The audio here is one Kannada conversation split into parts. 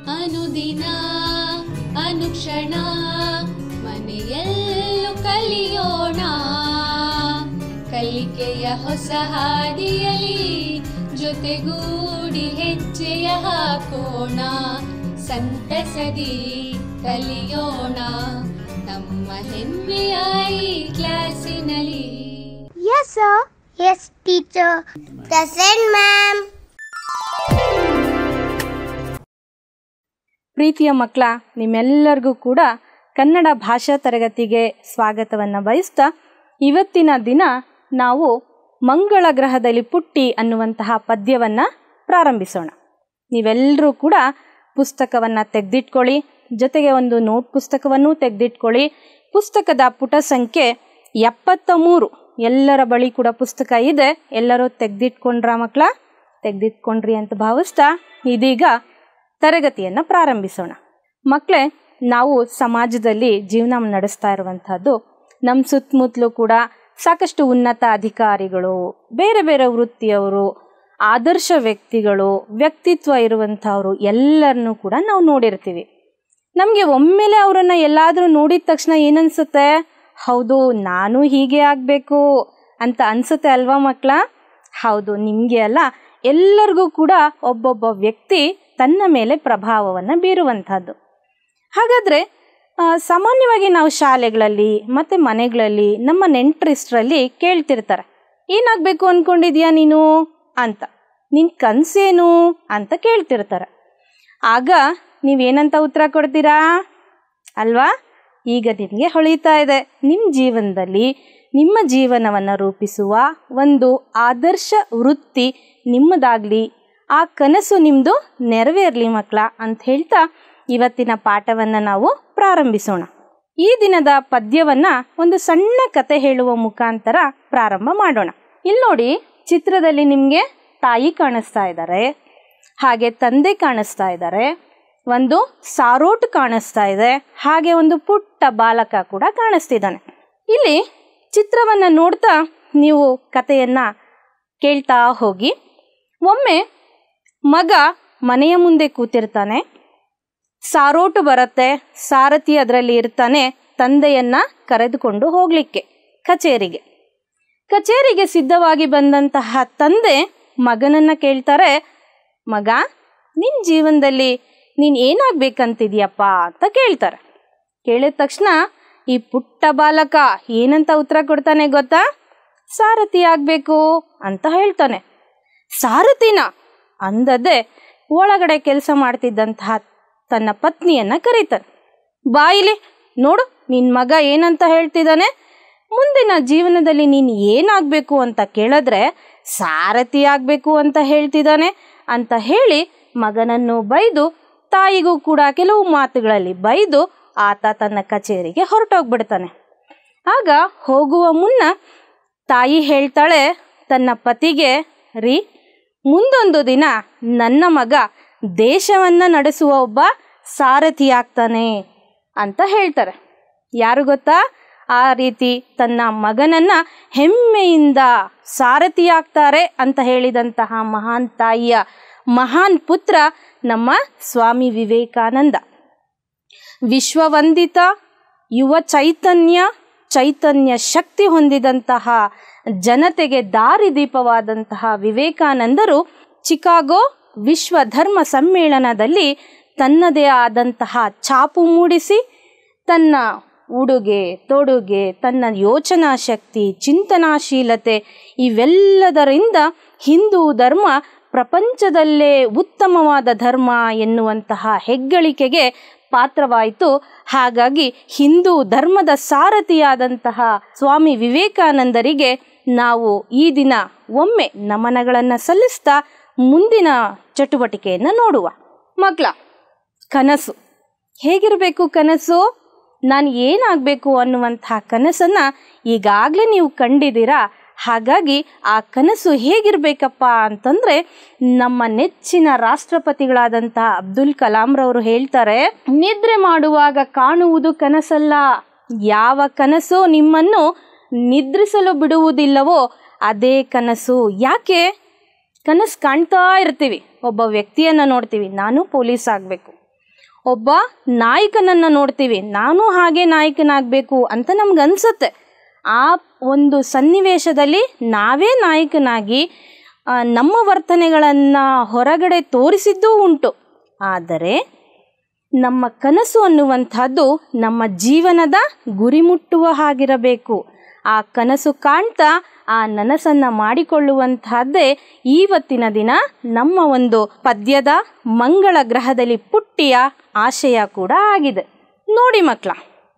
ಅನುದಿನ ಅನುಕ್ಷಣ ಮನೆಯಲ್ಲೂ ಕಲಿಯೋಣ, ಕಲಿಕೆಯ ಹೊಸ ಹಾದಿಯಲಿ ಜೊತೆಗೂಡಿ ಹೆಜ್ಜೆಯ ಹಾಕೋಣ, ಸಂತಸದಿ ಕಲಿಯೋಣ ನಮ್ಮ ಹೆಮ್ಮೆಯ ಈ ಕ್ಲಾಸಿನಲ್ಲಿ. Yes sir. Yes teacher. Present ma'am. ಪ್ರೀತಿಯ ಮಕ್ಕಳ, ನಿಮ್ಮೆಲ್ಲರಿಗೂ ಕೂಡ ಕನ್ನಡ ಭಾಷಾ ತರಗತಿಗೆ ಸ್ವಾಗತವನ್ನು ಬಯಸ್ತಾ, ಇವತ್ತಿನ ದಿನ ನಾವು ಮಂಗಳ ಗ್ರಹದಲ್ಲಿ ಪುಟ್ಟಿ ಅನ್ನುವಂತಹ ಪದ್ಯವನ್ನು ಪ್ರಾರಂಭಿಸೋಣ. ನೀವೆಲ್ಲರೂ ಕೂಡ ಪುಸ್ತಕವನ್ನು ತೆಗೆದಿಟ್ಕೊಳ್ಳಿ, ಜೊತೆಗೆ ಒಂದು ನೋಟ್ ಪುಸ್ತಕವನ್ನು ತೆಗೆದಿಟ್ಕೊಳ್ಳಿ. ಪುಸ್ತಕದ ಪುಟ ಸಂಖ್ಯೆ 73. ಎಲ್ಲರ ಬಳಿ ಕೂಡ ಪುಸ್ತಕ ಇದೆ. ಎಲ್ಲರೂ ತೆಗೆದಿಟ್ಕೊಂಡ್ರ ಮಕ್ಕಳ? ತೆಗೆದಿಟ್ಕೊಂಡ್ರಿ ಅಂತ ಭಾವಿಸ್ತಾ ಇದೀಗ ತರಗತಿಯನ್ನು ಪ್ರಾರಂಭಿಸೋಣ. ಮಕ್ಕಳೇ, ನಾವು ಸಮಾಜದಲ್ಲಿ ಜೀವನ ನಡೆಸ್ತಾ ಇರುವಂಥದ್ದು, ನಮ್ಮ ಸುತ್ತಮುತ್ತಲೂ ಕೂಡ ಸಾಕಷ್ಟು ಉನ್ನತ ಅಧಿಕಾರಿಗಳು, ಬೇರೆ ಬೇರೆ ವೃತ್ತಿಯವರು, ಆದರ್ಶ ವ್ಯಕ್ತಿಗಳು, ವ್ಯಕ್ತಿತ್ವ ಇರುವಂಥವರು ಎಲ್ಲರನ್ನೂ ಕೂಡ ನಾವು ನೋಡಿರ್ತೀವಿ. ನಮಗೆ ಒಮ್ಮೆಲೆ ಅವರನ್ನು ಎಲ್ಲಾದರೂ ನೋಡಿದ ತಕ್ಷಣ ಏನನ್ಸುತ್ತೆ? ಹೌದು, ನಾನು ಹೀಗೆ ಆಗಬೇಕು ಅಂತ ಅನಿಸುತ್ತೆ ಅಲ್ವಾ ಮಕ್ಕಳ? ಹೌದು, ನಿಮಗೆ ಅಲ್ಲ, ಎಲ್ಲರಿಗೂ ಕೂಡ ಒಬ್ಬೊಬ್ಬ ವ್ಯಕ್ತಿ ತನ್ನ ಮೇಲೆ ಪ್ರಭಾವವನ್ನು ಬೀರುವಂಥದ್ದು. ಹಾಗಾದರೆ ಸಾಮಾನ್ಯವಾಗಿ ನಾವು ಶಾಲೆಗಳಲ್ಲಿ ಮತ್ತು ಮನೆಗಳಲ್ಲಿ ನಮ್ಮ ನೆಂಟರಿಷ್ಟರಲ್ಲಿ ಕೇಳ್ತಿರ್ತಾರೆ, ಏನಾಗಬೇಕು ಅಂದ್ಕೊಂಡಿದ್ಯಾ ನೀನು ಅಂತ, ನಿನ್ನ ಕನಸೇನು ಅಂತ ಕೇಳ್ತಿರ್ತಾರೆ. ಆಗ ನೀವೇನಂತ ಉತ್ತರ ಕೊಡ್ತೀರಾ ಅಲ್ವಾ? ಈಗ ನಿಮಗೆ ಹೊಳಿತಾ ಇದೆ, ನಿಮ್ಮ ಜೀವನದಲ್ಲಿ ನಿಮ್ಮ ಜೀವನವನ್ನು ರೂಪಿಸುವ ಒಂದು ಆದರ್ಶ ವೃತ್ತಿ ನಿಮ್ಮದಾಗಲಿ, ಆ ಕನಸು ನಿಮ್ಮದು ನೆರವೇರಲಿ ಮಕ್ಕಳ ಅಂತ ಹೇಳ್ತಾ ಇವತ್ತಿನ ಪಾಠವನ್ನು ನಾವು ಪ್ರಾರಂಭಿಸೋಣ. ಈ ದಿನದ ಪದ್ಯವನ್ನು ಒಂದು ಸಣ್ಣ ಕತೆ ಹೇಳುವ ಮುಖಾಂತರ ಪ್ರಾರಂಭ ಮಾಡೋಣ. ಇಲ್ಲಿ ನೋಡಿ, ಚಿತ್ರದಲ್ಲಿ ನಿಮಗೆ ತಾಯಿ ಕಾಣಿಸ್ತಾ ಇದ್ದಾರೆ, ಹಾಗೆ ತಂದೆ ಕಾಣಿಸ್ತಾ ಇದ್ದಾರೆ, ಒಂದು ಸಾರೋಟು ಕಾಣಿಸ್ತಾ ಇದೆ, ಹಾಗೆ ಒಂದು ಪುಟ್ಟ ಬಾಲಕ ಕೂಡ ಕಾಣಿಸ್ತಿದ್ದಾನೆ. ಇಲ್ಲಿ ಚಿತ್ರವನ್ನು ನೋಡ್ತಾ ನೀವು ಕಥೆಯನ್ನು ಕೇಳ್ತಾ ಹೋಗಿ. ಒಮ್ಮೆ ಮಗ ಮನೆಯ ಮುಂದೆ ಕೂತಿರ್ತಾನೆ, ಸಾರೋಟು ಬರುತ್ತೆ, ಸಾರಥಿ ಅದರಲ್ಲಿ ಇರ್ತಾನೆ, ತಂದೆಯನ್ನು ಕರೆದುಕೊಂಡು ಹೋಗಲಿಕ್ಕೆ ಕಚೇರಿಗೆ ಸಿದ್ಧವಾಗಿ ಬಂದಂತಹ ತಂದೆ ಮಗನನ್ನು ಕೇಳ್ತಾರೆ, ಮಗ, ನಿನ್ನ ಜೀವನದಲ್ಲಿ ನೀನು ಏನಾಗಬೇಕಂತಿದ್ಯಪ್ಪ ಅಂತ ಕೇಳ್ತಾರೆ. ಕೇಳಿದ ತಕ್ಷಣ ಈ ಪುಟ್ಟ ಬಾಲಕ ಏನಂತ ಉತ್ತರ ಕೊಡ್ತಾನೆ ಗೊತ್ತಾ? ಸಾರಥಿ ಆಗಬೇಕು ಅಂತ ಹೇಳ್ತಾನೆ. ಸಾರಥಿನ ಅಂದದ್ದೇ ಒಳಗಡೆ ಕೆಲಸ ಮಾಡ್ತಿದ್ದಂತಹ ತನ್ನ ಪತ್ನಿಯನ್ನು ಕರೀತಾನೆ. ಬಾಯಿಲಿ ನೋಡು, ನಿನ್ನ ಮಗ ಏನಂತ ಹೇಳ್ತಿದ್ದಾನೆ, ಮುಂದಿನ ಜೀವನದಲ್ಲಿ ನೀನು ಏನಾಗಬೇಕು ಅಂತ ಕೇಳಿದ್ರೆ ಸಾರಥಿ ಆಗಬೇಕು ಅಂತ ಹೇಳ್ತಿದ್ದಾನೆ ಅಂತ ಹೇಳಿ ಮಗನನ್ನು ಬೈದು, ತಾಯಿಗೂ ಕೂಡ ಕೆಲವು ಮಾತುಗಳಲ್ಲಿ ಬೈದು ಆತ ತನ್ನ ಕಚೇರಿಗೆ ಹೊರಟೋಗ್ಬಿಡ್ತಾನೆ. ಆಗ ಹೋಗುವ ಮುನ್ನ ತಾಯಿ ಹೇಳ್ತಾಳೆ ತನ್ನ ಪತಿಗೆ, ರೀ, ಮುಂದೊಂದು ದಿನ ನನ್ನ ಮಗ ದೇಶವನ್ನು ನಡೆಸುವ ಒಬ್ಬ ಸಾರಥಿ ಆಗ್ತಾನೆ ಅಂತ ಹೇಳ್ತಾರೆ. ಯಾರು ಗೊತ್ತಾ? ಆ ರೀತಿ ತನ್ನ ಮಗನನ್ನು ಹೆಮ್ಮೆಯಿಂದ ಸಾರಥಿ ಆಗ್ತಾರೆ ಅಂತ ಹೇಳಿದಂತಹ ಮಹಾನ್ ತಾಯಿಯ ಮಹಾನ್ ಪುತ್ರ ನಮ್ಮ ಸ್ವಾಮಿ ವಿವೇಕಾನಂದ. ವಿಶ್ವವಂದಿತ ಯುವ ಚೈತನ್ಯ ಶಕ್ತಿ ಹೊಂದಿದಂತಹ ಜನತೆಗೆ ದಾರಿದೀಪವಾದಂತಹ ವಿವೇಕಾನಂದರು ಚಿಕಾಗೋ ವಿಶ್ವ ಧರ್ಮ ಸಮ್ಮೇಳನದಲ್ಲಿ ತನ್ನದೇ ಆದಂತಹ ಛಾಪು ಮೂಡಿಸಿ ತನ್ನ ಉಡುಗೆ ತೊಡುಗೆ, ತನ್ನ ಯೋಚನಾ ಶಕ್ತಿ, ಚಿಂತನಾಶೀಲತೆ ಇವೆಲ್ಲದರಿಂದ ಹಿಂದೂ ಧರ್ಮ ಪ್ರಪಂಚದಲ್ಲೇ ಉತ್ತಮವಾದ ಧರ್ಮ ಎನ್ನುವಂತಹ ಹೆಗ್ಗಳಿಕೆಗೆ ಪಾತ್ರವಾಯಿತು. ಹಾಗಾಗಿ ಹಿಂದೂ ಧರ್ಮದ ಸಾರಥಿಯಾದಂತಹ ಸ್ವಾಮಿ ವಿವೇಕಾನಂದರಿಗೆ ನಾವು ಈ ದಿನ ಒಮ್ಮೆ ನಮನಗಳನ್ನು ಸಲ್ಲಿಸ್ತಾ ಮುಂದಿನ ಚಟುವಟಿಕೆಯನ್ನು ನೋಡುವ. ಮಕ್ಕಳ, ಕನಸು ಹೇಗಿರಬೇಕು? ಕನಸು ನಾನು ಏನಾಗಬೇಕು ಅನ್ನುವಂತಹ ಕನಸನ್ನು ಈಗಾಗಲೇ ನೀವು ಕಂಡಿದ್ದೀರಾ. ಹಾಗಾಗಿ ಆ ಕನಸು ಹೇಗಿರಬೇಕಪ್ಪ ಅಂತಂದರೆ, ನಮ್ಮ ನೆಚ್ಚಿನ ರಾಷ್ಟ್ರಪತಿಗಳಾದಂತಹ ಅಬ್ದುಲ್ ಕಲಾಂರವರು ಹೇಳ್ತಾರೆ, ನಿದ್ರೆ ಮಾಡುವಾಗ ಕಾಣುವುದು ಕನಸಲ್ಲ, ಯಾವ ಕನಸು ನಿಮ್ಮನ್ನು ನಿದ್ರಿಸಲು ಬಿಡುವುದಿಲ್ಲವೋ ಅದೇ ಕನಸು. ಯಾಕೆ? ಕನಸು ಕಾಣ್ತಾ ಇರ್ತೀವಿ, ಒಬ್ಬ ವ್ಯಕ್ತಿಯನ್ನು ನೋಡ್ತೀವಿ, ನಾನು ಪೊಲೀಸ್ ಆಗಬೇಕು, ಒಬ್ಬ ನಾಯಕನನ್ನು ನೋಡ್ತೀವಿ, ನಾನು ಹಾಗೆ ನಾಯಕನಾಗಬೇಕು ಅಂತ ನಮ್ಗೆ ಅನಿಸುತ್ತೆ. ಆ ಒಂದು ಸನ್ನಿವೇಶದಲ್ಲಿ ನಾವೇ ನಾಯಕನಾಗಿ ನಮ್ಮ ವರ್ತನೆಗಳನ್ನು ಹೊರಗಡೆ ತೋರಿಸಿದ್ದೂ ಉಂಟು. ಆದರೆ ನಮ್ಮ ಕನಸು ಅನ್ನುವಂಥದ್ದು ನಮ್ಮ ಜೀವನದ ಗುರಿ ಮುಟ್ಟುವ ಹಾಗಿರಬೇಕು. ಆ ಕನಸು ಕಾಣ್ತಾ ಆ ನನಸನ್ನು ಮಾಡಿಕೊಳ್ಳುವಂತಹದ್ದೇ ಇವತ್ತಿನ ದಿನ ನಮ್ಮ ಒಂದು ಪದ್ಯದ ಮಂಗಳ ಗ್ರಹದಲ್ಲಿ ಪುಟ್ಟಿಯ ಆಶಯ ಕೂಡ ಆಗಿದೆ. ನೋಡಿ ಮಕ್ಕಳ,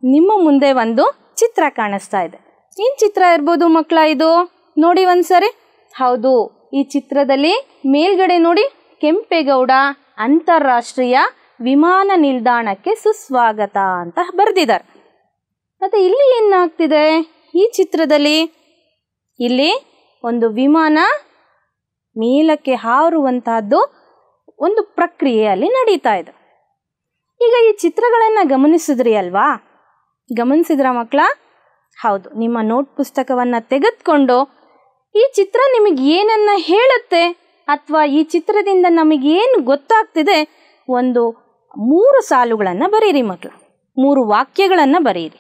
ನಿಮ್ಮ ಮುಂದೆ ಒಂದು ಚಿತ್ರ ಕಾಣಿಸ್ತಾ ಇದೆ. ಏನು ಚಿತ್ರ ಇರ್ಬೋದು ಮಕ್ಕಳ ಇದು? ನೋಡಿ ಒಂದ್ಸರಿ. ಹೌದು, ಈ ಚಿತ್ರದಲ್ಲಿ ಮೇಲ್ಗಡೆ ನೋಡಿ ಕೆಂಪೇಗೌಡ ಅಂತಾರಾಷ್ಟ್ರೀಯ ವಿಮಾನ ನಿಲ್ದಾಣಕ್ಕೆ ಸುಸ್ವಾಗತ ಅಂತ ಬರೆದಿದ್ದಾರೆ. ಮತ್ತು ಇಲ್ಲಿ ಏನಾಗ್ತಿದೆ ಈ ಚಿತ್ರದಲ್ಲಿ? ಇಲ್ಲಿ ಒಂದು ವಿಮಾನ ಮೇಲಕ್ಕೆ ಹಾರುವಂತಹದ್ದು ಒಂದು ಪ್ರಕ್ರಿಯೆಯಲ್ಲಿ ನಡೀತಾ ಇದೆ. ಈಗ ಈ ಚಿತ್ರಗಳನ್ನು ಗಮನಿಸಿದ್ರಿ ಅಲ್ವಾ? ಗಮನಿಸಿದ್ರ ಮಕ್ಕಳ? ಹೌದು, ನಿಮ್ಮ ನೋಟ್ ಪುಸ್ತಕವನ್ನು ತೆಗೆದುಕೊಂಡು ಈ ಚಿತ್ರ ನಿಮಗೆ ಏನನ್ನ ಹೇಳುತ್ತೆ ಅಥವಾ ಈ ಚಿತ್ರದಿಂದ ನಮಗೇನು ಗೊತ್ತಾಗ್ತಿದೆ ಒಂದು 3 ಸಾಲುಗಳನ್ನು ಬರೀರಿ ಮಕ್ಕಳ. 3 ವಾಕ್ಯಗಳನ್ನು ಬರೀರಿ.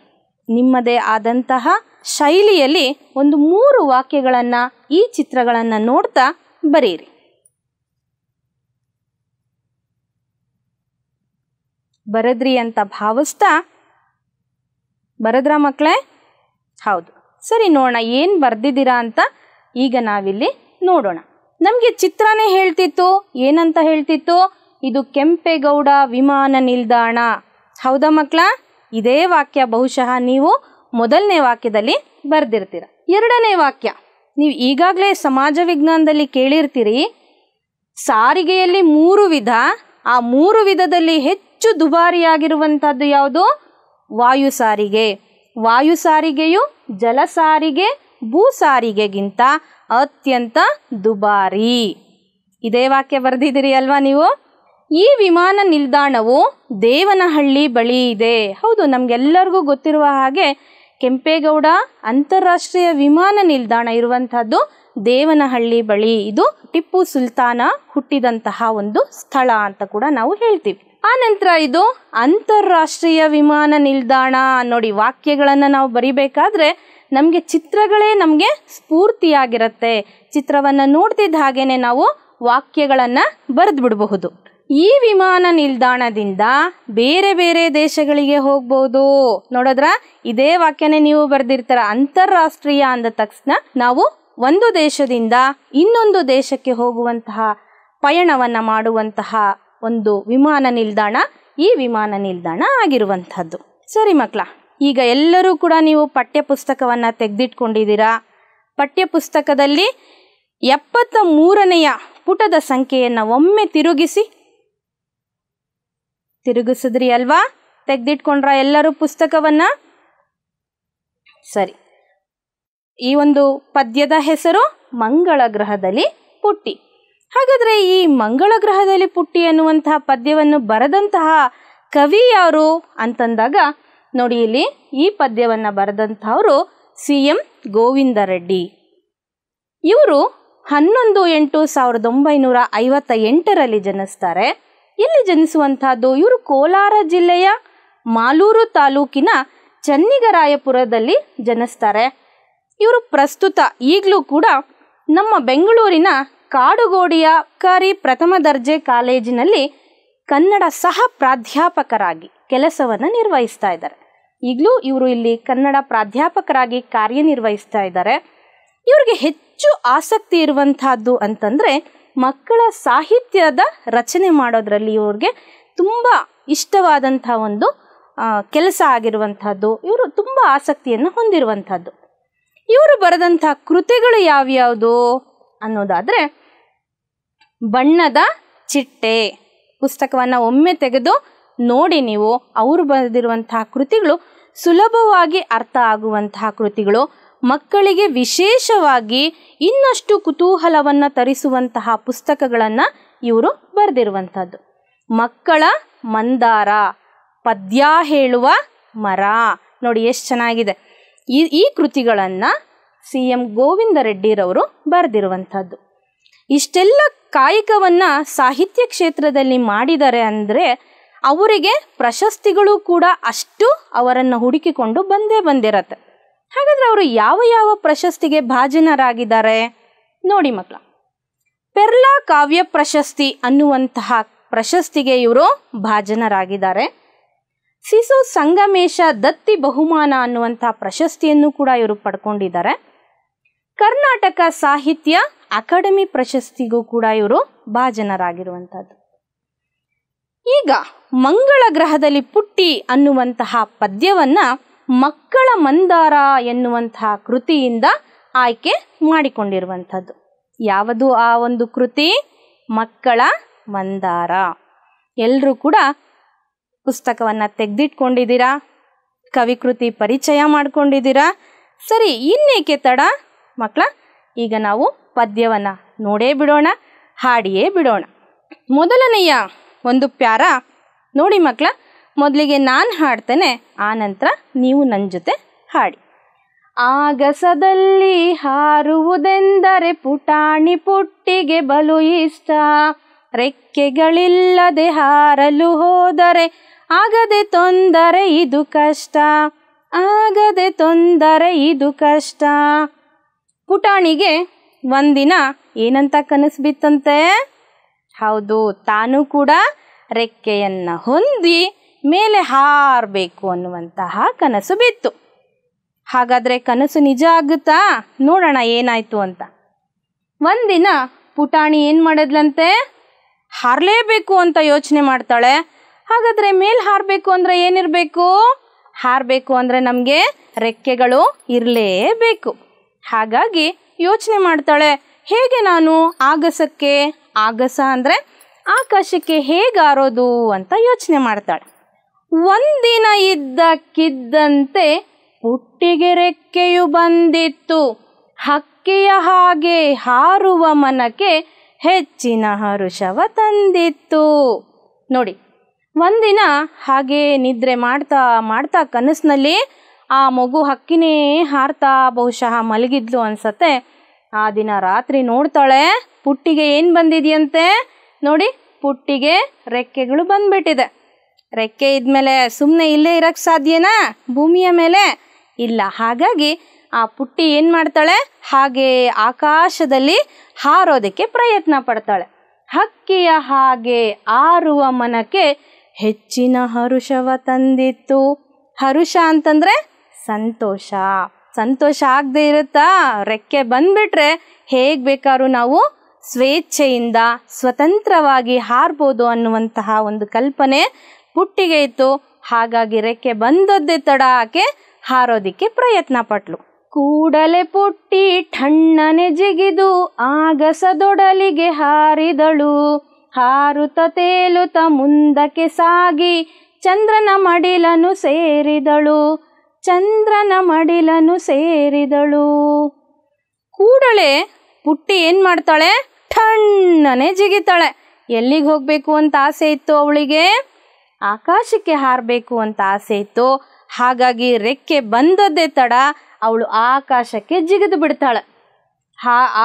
ನಿಮ್ಮದೇ ಆದಂತಹ ಶೈಲಿಯಲ್ಲಿ ಒಂದು 3 ವಾಕ್ಯಗಳನ್ನು ಈ ಚಿತ್ರಗಳನ್ನು ನೋಡ್ತಾ ಬರೀರಿ. ಬರೆದ್ರಿ ಅಂತ ಭಾವಿಸ್ತಾ ಬರೆದ್ರಾ ಮಕ್ಕಳೇ? ಹೌದು, ಸರಿ, ನೋಡೋಣ ಏನು ಬರೆದಿದ್ದೀರಾ ಅಂತ. ಈಗ ನಾವಿಲ್ಲಿ ನೋಡೋಣ. ನಮಗೆ ಚಿತ್ರನೇ ಹೇಳ್ತಿತ್ತು, ಏನಂತ ಹೇಳ್ತಿತ್ತು? ಇದು ಕೆಂಪೇಗೌಡ ವಿಮಾನ ನಿಲ್ದಾಣ. ಹೌದಾ ಮಕ್ಕಳ? ಇದೇ ವಾಕ್ಯ ಬಹುಶಃ ನೀವು ಮೊದಲನೇ ವಾಕ್ಯದಲ್ಲಿ ಬರೆದಿರ್ತೀರ. ಎರಡನೇ ವಾಕ್ಯ ನೀವು ಈಗಾಗಲೇ ಸಮಾಜ ವಿಜ್ಞಾನದಲ್ಲಿ ಕೇಳಿರ್ತೀರಿ. ಸಾರಿಗೆಯಲ್ಲಿ 3 ವಿಧ. ಆ 3 ವಿಧದಲ್ಲಿ ಹೆಚ್ಚು ದುಬಾರಿಯಾಗಿರುವಂಥದ್ದು ಯಾವುದು? ವಾಯು ಸಾರಿಗೆ. ವಾಯು ಸಾರಿಗೆಯು ಜಲ ಸಾರಿಗೆ, ಭೂ ಸಾರಿಗೆಗಿಂತ ಅತ್ಯಂತ ದುಬಾರಿ. ಇದೇ ವಾಕ್ಯ ಬರೆದಿದ್ದೀರಿ ಅಲ್ವಾ ನೀವು? ಈ ವಿಮಾನ ನಿಲ್ದಾಣವು ದೇವನಹಳ್ಳಿ ಬಳಿ ಇದೆ. ಹೌದು, ನಮಗೆಲ್ಲರಿಗೂ ಗೊತ್ತಿರುವ ಹಾಗೆ ಕೆಂಪೇಗೌಡ ಅಂತಾರಾಷ್ಟ್ರೀಯ ವಿಮಾನ ನಿಲ್ದಾಣ ಇರುವಂತಹದ್ದು ದೇವನಹಳ್ಳಿ ಬಳಿ. ಇದು ಟಿಪ್ಪು ಸುಲ್ತಾನ ಹುಟ್ಟಿದಂತಹ ಒಂದು ಸ್ಥಳ ಅಂತ ಕೂಡ ನಾವು ಹೇಳ್ತೀವಿ. ಆ ನಂತರ ಇದು ಅಂತಾರಾಷ್ಟ್ರೀಯ ವಿಮಾನ ನಿಲ್ದಾಣ. ನೋಡಿ, ವಾಕ್ಯಗಳನ್ನು ನಾವು ಬರಿಬೇಕಾದ್ರೆ ನಮಗೆ ಚಿತ್ರಗಳೇ ನಮಗೆ ಸ್ಫೂರ್ತಿಯಾಗಿರುತ್ತೆ. ಚಿತ್ರವನ್ನು ನೋಡ್ತಿದ್ದ ಹಾಗೇನೆ ನಾವು ವಾಕ್ಯಗಳನ್ನು ಬರೆದು ಬಿಡಬಹುದು. ಈ ವಿಮಾನ ನಿಲ್ದಾಣದಿಂದ ಬೇರೆ ಬೇರೆ ದೇಶಗಳಿಗೆ ಹೋಗ್ಬೋದು. ನೋಡಿದ್ರ, ಇದೇ ವಾಕ್ಯನೇ ನೀವು ಬರೆದಿರ್ತಾರ. ಅಂತಾರಾಷ್ಟ್ರೀಯ ಅಂದ ತಕ್ಷಣ ನಾವು ಒಂದು ದೇಶದಿಂದ ಇನ್ನೊಂದು ದೇಶಕ್ಕೆ ಹೋಗುವಂತಹ ಪಯಣವನ್ನು ಮಾಡುವಂತಹ ಒಂದು ವಿಮಾನ ನಿಲ್ದಾಣ ಈ ವಿಮಾನ ನಿಲ್ದಾಣ ಆಗಿರುವಂಥದ್ದು. ಸರಿ ಮಕ್ಕಳ, ಈಗ ಎಲ್ಲರೂ ಕೂಡ ನೀವು ಪಠ್ಯಪುಸ್ತಕವನ್ನು ತೆಗೆದಿಟ್ಕೊಂಡಿದ್ದೀರಾ. ಪಠ್ಯಪುಸ್ತಕದಲ್ಲಿ 73ನೆಯ ಪುಟದ ಸಂಖ್ಯೆಯನ್ನು ಒಮ್ಮೆ ತಿರುಗಿಸಿದ್ರಿ ಅಲ್ವಾ? ತೆಗೆದಿಟ್ಕೊಂಡ್ರ ಎಲ್ಲರೂ ಪುಸ್ತಕವನ್ನು? ಸರಿ, ಈ ಒಂದು ಪದ್ಯದ ಹೆಸರು ಮಂಗಳ ಗ್ರಹದಲ್ಲಿ ಪುಟ್ಟಿ. ಹಾಗಾದರೆ ಈ ಮಂಗಳ ಗ್ರಹದಲ್ಲಿ ಪುಟ್ಟಿ ಅನ್ನುವಂತಹ ಪದ್ಯವನ್ನು ಬರೆದಂತಹ ಕವಿ ಯಾರು ಅಂತಂದಾಗ ನೋಡಿ, ಇಲ್ಲಿ ಈ ಪದ್ಯವನ್ನು ಬರೆದಂಥವರು CM ಗೋವಿಂದ ರೆಡ್ಡಿ. ಇವರು 11/8/1958 ಜನಿಸ್ತಾರೆ. ಇಲ್ಲಿ ಜನಿಸುವಂತಹದ್ದು ಇವರು ಕೋಲಾರ ಜಿಲ್ಲೆಯ ಮಾಲೂರು ತಾಲೂಕಿನ ಚನ್ನಿಗರಾಯಪುರದಲ್ಲಿ ಜನಿಸ್ತಾರೆ. ಇವರು ಪ್ರಸ್ತುತ ಈಗಲೂ ಕೂಡ ನಮ್ಮ ಬೆಂಗಳೂರಿನ ಕಾಡುಗೋಡಿಯ ಸರ್ಕಾರಿ ಪ್ರಥಮ ದರ್ಜೆ ಕಾಲೇಜಿನಲ್ಲಿ ಕನ್ನಡ ಸಹ ಪ್ರಾಧ್ಯಾಪಕರಾಗಿ ಕೆಲಸವನ್ನು ನಿರ್ವಹಿಸ್ತಾ ಇದ್ದಾರೆ. ಈಗಲೂ ಇವರು ಇಲ್ಲಿ ಕನ್ನಡ ಪ್ರಾಧ್ಯಾಪಕರಾಗಿ ಕಾರ್ಯನಿರ್ವಹಿಸ್ತಾ ಇದ್ದಾರೆ. ಇವರಿಗೆ ಹೆಚ್ಚು ಆಸಕ್ತಿ ಇರುವಂತಹದ್ದು ಅಂತಂದರೆ ಮಕ್ಕಳ ಸಾಹಿತ್ಯದ ರಚನೆ ಮಾಡೋದ್ರಲ್ಲಿ ಇವ್ರಿಗೆ ತುಂಬ ಇಷ್ಟವಾದಂಥ ಒಂದು ಕೆಲಸ ಆಗಿರುವಂಥದ್ದು. ಇವರು ತುಂಬ ಆಸಕ್ತಿಯನ್ನು ಹೊಂದಿರುವಂಥದ್ದು. ಇವರು ಬರೆದಂಥ ಕೃತಿಗಳು ಯಾವ್ಯಾವುದು ಅನ್ನೋದಾದರೆ ಬಣ್ಣದ ಚಿಟ್ಟೆ ಪುಸ್ತಕವನ್ನು ಒಮ್ಮೆ ತೆಗೆದು ನೋಡಿ ನೀವು. ಅವರು ಬರೆದಿರುವಂತಹ ಕೃತಿಗಳು ಸುಲಭವಾಗಿ ಅರ್ಥ ಆಗುವಂತಹ ಕೃತಿಗಳು, ಮಕ್ಕಳಿಗೆ ವಿಶೇಷವಾಗಿ ಇನ್ನಷ್ಟು ಕುತೂಹಲವನ್ನು ತರಿಸುವಂತಹ ಪುಸ್ತಕಗಳನ್ನು ಇವರು ಬರೆದಿರುವಂಥದ್ದು. ಮಕ್ಕಳ ಮಂದಾರ, ಪದ್ಯ ಹೇಳುವ ಮರ, ನೋಡಿ ಎಷ್ಟು ಚೆನ್ನಾಗಿದೆ. ಈ ಕೃತಿಗಳನ್ನು CM ಗೋವಿಂದ ರೆಡ್ಡಿರವರು ಬರೆದಿರುವಂಥದ್ದು. ಇಷ್ಟೆಲ್ಲ ಕಾಯಕವನ್ನು ಸಾಹಿತ್ಯ ಕ್ಷೇತ್ರದಲ್ಲಿ ಮಾಡಿದ್ದಾರೆ ಅಂದರೆ ಅವರಿಗೆ ಪ್ರಶಸ್ತಿಗಳು ಕೂಡ ಅಷ್ಟು ಅವರನ್ನು ಹುಡುಕಿಕೊಂಡು ಬಂದಿರತ್ತೆ. ಹಾಗಾದರೆ ಅವರು ಯಾವ ಯಾವ ಪ್ರಶಸ್ತಿಗೆ ಭಾಜನರಾಗಿದ್ದಾರೆ ನೋಡಿ ಮಕ್ಕಳ. ಪೆರ್ಲಾ ಕಾವ್ಯ ಪ್ರಶಸ್ತಿ ಅನ್ನುವಂತಹ ಪ್ರಶಸ್ತಿಗೆ ಇವರು ಭಾಜನರಾಗಿದ್ದಾರೆ. ಸಿಸು ಸಂಗಮೇಶ ದತ್ತಿ ಬಹುಮಾನ ಅನ್ನುವಂತಹ ಪ್ರಶಸ್ತಿಯನ್ನು ಕೂಡ ಇವರು ಪಡ್ಕೊಂಡಿದ್ದಾರೆ. ಕರ್ನಾಟಕ ಸಾಹಿತ್ಯ ಅಕಾಡೆಮಿ ಪ್ರಶಸ್ತಿಗೂ ಕೂಡ ಇವರು ಭಾಜನರಾಗಿರುವಂಥದ್ದು. ಈಗ ಮಂಗಳ ಗ್ರಹದಲ್ಲಿ ಪುಟ್ಟಿ ಅನ್ನುವಂತಹ ಪದ್ಯವನ್ನು ಮಕ್ಕಳ ಮಂದಾರ ಎನ್ನುವಂತಹ ಕೃತಿಯಿಂದ ಆಯ್ಕೆ ಮಾಡಿಕೊಂಡಿರುವಂಥದ್ದು. ಯಾವುದು ಆ ಒಂದು ಕೃತಿ? ಮಕ್ಕಳ ಮಂದಾರ. ಎಲ್ಲರೂ ಕೂಡ ಪುಸ್ತಕವನ್ನು ತೆಗೆದಿಟ್ಕೊಂಡಿದ್ದೀರಾ, ಕವಿಕೃತಿ ಪರಿಚಯ ಮಾಡ್ಕೊಂಡಿದ್ದೀರಾ. ಸರಿ, ಇನ್ನೇಕೆ ತಡ ಮಕ್ಕಳ, ಈಗ ನಾವು ಪದ್ಯವನ್ನು ನೋಡೇ ಬಿಡೋಣ, ಹಾಡಿಯೇ ಬಿಡೋಣ. ಮೊದಲನೆಯ ಒಂದು ಪ್ಯಾರ ನೋಡಿ ಮಕ್ಕಳ. ಮೊದಲಿಗೆ ನಾನು ಹಾಡ್ತೇನೆ, ಆನಂತರ ನೀವು ನನ್ನ ಜೊತೆ ಹಾಡಿ. ಆಗಸದಲ್ಲಿ ಹಾರುವುದೆಂದರೆ ಪುಟಾಣಿ ಪುಟ್ಟಿಗೆ ಬಲು ಇಷ್ಟ, ರೆಕ್ಕೆಗಳಿಲ್ಲದೆ ಹಾರಲು ಹೋದರೆ ಆಗದೆ ತೊಂದರೆ ಇದು ಕಷ್ಟ, ಆಗದೆ ತೊಂದರೆ ಇದು ಕಷ್ಟ. ಪುಟಾಣಿಗೆ ಒಂದಿನ ಏನಂತ ಕನಸು ಬಿತ್ತಂತೆ? ಹೌದು, ತಾನು ಕೂಡ ರೆಕ್ಕೆಯನ್ನು ಹೊಂದಿ ಮೇಲೆ ಹಾರಬೇಕು ಅನ್ನುವಂತಹ ಕನಸು ಬಿತ್ತು. ಹಾಗಾದರೆ ಕನಸು ನಿಜ ಆಗುತ್ತಾ? ನೋಡೋಣ ಏನಾಯಿತು ಅಂತ. ಒಂದಿನ ಪುಟಾಣಿ ಏನು ಮಾಡಿದ್ಲಂತೆ? ಹಾರಲೇಬೇಕು ಅಂತ ಯೋಚನೆ ಮಾಡ್ತಾಳೆ. ಹಾಗಾದರೆ ಮೇಲೆ ಹಾರಬೇಕು ಅಂದರೆ ಏನಿರಬೇಕು? ಹಾರಬೇಕು ಅಂದರೆ ನಮಗೆ ರೆಕ್ಕೆಗಳು ಇರಲೇಬೇಕು. ಹಾಗಾಗಿ ಯೋಚನೆ ಮಾಡ್ತಾಳೆ, ಹೇಗೆ ನಾನು ಆಗಸಕ್ಕೆ, ಆಗಸ ಅಂದರೆ ಆಕಾಶಕ್ಕೆ ಹೇಗೆ ಹಾರೋದು ಅಂತ ಯೋಚನೆ ಮಾಡ್ತಾಳೆ. ಒಂದಿನ ಇದ್ದಕ್ಕಿದ್ದಂತೆ ಪುಟ್ಟಿಗೆ ರೆಕ್ಕೆಯು ಬಂದಿತ್ತು, ಹಕ್ಕಿಯ ಹಾಗೆ ಹಾರುವ ಮನಕ್ಕೆ ಹೆಚ್ಚಿನ ಹರುಷವ ತಂದಿತ್ತು. ನೋಡಿ, ಒಂದಿನ ಹಾಗೆ ನಿದ್ರೆ ಮಾಡ್ತಾ ಮಾಡ್ತಾ ಕನಸಿನಲ್ಲಿ ಆ ಮಗು ಹಕ್ಕಿನೇ ಹಾರ್ತಾ ಬಹುಶಃ ಮಲಗಿದ್ಲು ಅನ್ಸತ್ತೆ. ಆ ದಿನ ರಾತ್ರಿ ನೋಡ್ತಾಳೆ, ಪುಟ್ಟಿಗೆ ಏನು ಬಂದಿದೆಯಂತೆ ನೋಡಿ, ಪುಟ್ಟಿಗೆ ರೆಕ್ಕೆಗಳು ಬಂದ್ಬಿಟ್ಟಿದೆ. ರೆಕ್ಕೆ ಇದ್ಮೇಲೆ ಸುಮ್ಮನೆ ಇಲ್ಲೇ ಇರೋಕ್ಕೆ ಸಾಧ್ಯನಾ ಭೂಮಿಯ ಮೇಲೆ? ಇಲ್ಲ. ಹಾಗಾಗಿ ಆ ಪುಟ್ಟಿ ಏನು ಮಾಡ್ತಾಳೆ, ಹಾಗೆ ಆಕಾಶದಲ್ಲಿ ಹಾರೋದಕ್ಕೆ ಪ್ರಯತ್ನ ಪಡ್ತಾಳೆ. ಹಕ್ಕಿಯ ಹಾಗೆ ಹಾರುವ ಮನಕ್ಕೆ ಹೆಚ್ಚಿನ ಹರುಷವ ತಂದಿತ್ತು. ಹರುಷ ಅಂತಂದರೆ ಸಂತೋಷ. ಸಂತೋಷ ಆಗದೆ ಇರುತ್ತಾ? ರೆಕ್ಕೆ ಬಂದ್ಬಿಟ್ರೆ ಹೇಗೆ ಬೇಕಾದ್ರೂ ನಾವು ಸ್ವೇಚ್ಛೆಯಿಂದ ಸ್ವತಂತ್ರವಾಗಿ ಹಾರ್ಬೋದು ಅನ್ನುವಂತಹ ಒಂದು ಕಲ್ಪನೆ ಪುಟ್ಟಿಗೆ ಇತ್ತು. ಹಾಗಾಗಿ ರೆಕ್ಕೆ ಬಂದದ್ದೇ ತಡ ಆಕೆ ಹಾರೋದಿಕ್ಕೆ ಪ್ರಯತ್ನ ಪಟ್ಲು. ಕೂಡಲೇ ಪುಟ್ಟಿ ಠಣ್ಣನೆ ಜಿಗಿದು ಆಗಸದೊಡಲಿಗೆ ಹಾರಿದಳು. ಹಾರುತ್ತ ತೇಲುತ್ತ ಮುಂದಕ್ಕೆ ಸಾಗಿ ಚಂದ್ರನ ಮಡಿಲನ್ನು ಸೇರಿದಳು. ಚಂದ್ರನ ಮಡಿಲನ್ನು ಸೇರಿದಳು. ಕೂಡಲೇ ಪುಟ್ಟಿ ಏನು ಮಾಡ್ತಾಳೆ? ಠಣ್ಣನೆ ಜಿಗಿತಾಳೆ. ಎಲ್ಲಿಗೆ ಹೋಗಬೇಕು ಅಂತ ಆಸೆ ಇತ್ತು ಅವಳಿಗೆ? ಆಕಾಶಕ್ಕೆ ಹಾರಬೇಕು ಅಂತ ಆಸೆ ಇತ್ತು. ಹಾಗಾಗಿ ರೆಕ್ಕೆ ಬಂದದ್ದೇ ತಡ ಅವಳು ಆಕಾಶಕ್ಕೆ ಜಿಗಿದು ಬಿಡ್ತಾಳೆ.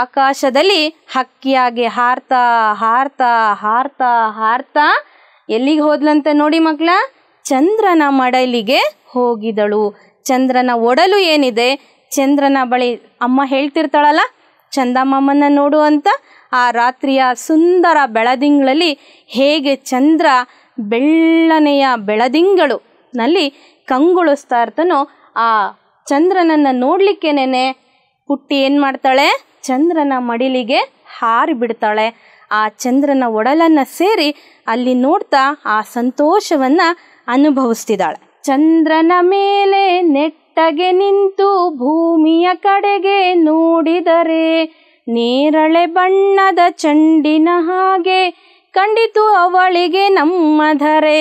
ಆಕಾಶದಲ್ಲಿ ಹಕ್ಕಿಯಾಗಿ ಹಾರ್ತಾ ಹಾರ್ತಾ ಹಾರ್ತಾ ಹಾರ್ತಾ ಎಲ್ಲಿಗೆ ಹೋದ್ಲಂತೆ ನೋಡಿ ಮಕ್ಕಳ? ಚಂದ್ರನ ಮಡಲಿಗೆ ಹೋಗಿದಳು. ಚಂದ್ರನ ಒಡಲು ಏನಿದೆ, ಚಂದ್ರನ ಬಳಿ ಅಮ್ಮ ಹೇಳ್ತಿರ್ತಾಳಲ್ಲ, ಚಂದಮ್ಮನ ನೋಡು ಅಂತ. ಆ ರಾತ್ರಿಯ ಸುಂದರ ಬೆಳದಿಂಗಳಲ್ಲಿ ಹೇಗೆ ಚಂದ್ರ ಬೆಳ್ಳನೆಯ ಬೆಳದಿಂಗಳು ನಲ್ಲಿ ಕಂಗೊಳಿಸ್ತಾ ಇರ್ತಾನೋ, ಆ ಚಂದ್ರನನ್ನು ನೋಡ್ಲಿಕ್ಕೇನೆ ಪುಟ್ಟಿ ಏನು ಮಾಡ್ತಾಳೆ? ಚಂದ್ರನ ಮಡಿಲಿಗೆ ಹಾರಿ ಬಿಡ್ತಾಳೆ. ಆ ಚಂದ್ರನ ಒಡಲನ್ನು ಸೇರಿ ಅಲ್ಲಿ ನೋಡ್ತಾ ಆ ಸಂತೋಷವನ್ನು ಅನುಭವಿಸ್ತಿದ್ದಾಳೆ. ಚಂದ್ರನ ಮೇಲೆ ನೆಟ್ಟಗೆ ನಿಂತು ಭೂಮಿಯ ಕಡೆಗೆ ನೋಡಿದರೆ ನೇರಳೆ ಬಣ್ಣದ ಚೆಂಡಿನ ಹಾಗೆ ಕಂಡಿತು ಅವಳಿಗೆ ನಮ್ಮ ಧರೆ,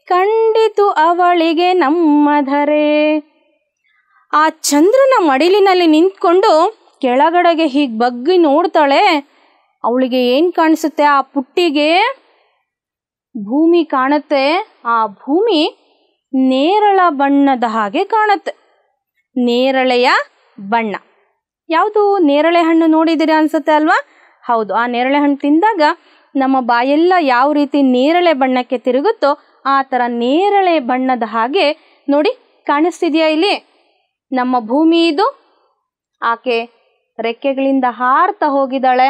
ಕಂಡಿತು ಅವಳಿಗೆ ನಮ್ಮ ಧರೆ. ಆ ಚಂದ್ರನ ಮಡಿಲಿನಲ್ಲಿ ನಿಂತ್ಕೊಂಡು ಕೆಳಗಡೆಗೆ ಹೀಗೆ ಬಗ್ಗಿ ನೋಡ್ತಾಳೆ. ಅವಳಿಗೆ ಏನು ಕಾಣಿಸುತ್ತೆ? ಆ ಪುಟ್ಟಿಗೆ ಭೂಮಿ ಕಾಣುತ್ತೆ. ಆ ಭೂಮಿ ನೇರಳ ಬಣ್ಣದ ಹಾಗೆ ಕಾಣುತ್ತೆ. ನೇರಳೆಯ ಬಣ್ಣ ಯಾವುದು? ನೇರಳೆ ಹಣ್ಣು ನೋಡಿದ್ದೀರಾ ಅನ್ಸುತ್ತೆ ಅಲ್ವಾ? ಹೌದು. ಆ ನೇರಳೆ ಹಣ್ಣು ತಿಂದಾಗ ನಮ್ಮ ಬಾಯೆಲ್ಲ ಯಾವ ರೀತಿ ನೇರಳೆ ಬಣ್ಣಕ್ಕೆ ತಿರುಗುತ್ತೋ ಆ ಥರ ನೇರಳೆ ಬಣ್ಣದ ಹಾಗೆ ನೋಡಿ ಕಾಣಿಸ್ತಿದೆಯಾ ಇಲ್ಲಿ ನಮ್ಮ ಭೂಮಿ ಇದು. ಆಕೆ ರೆಕ್ಕೆಗಳಿಂದ ಹಾರ್ತಾ ಹೋಗಿದ್ದಾಳೆ.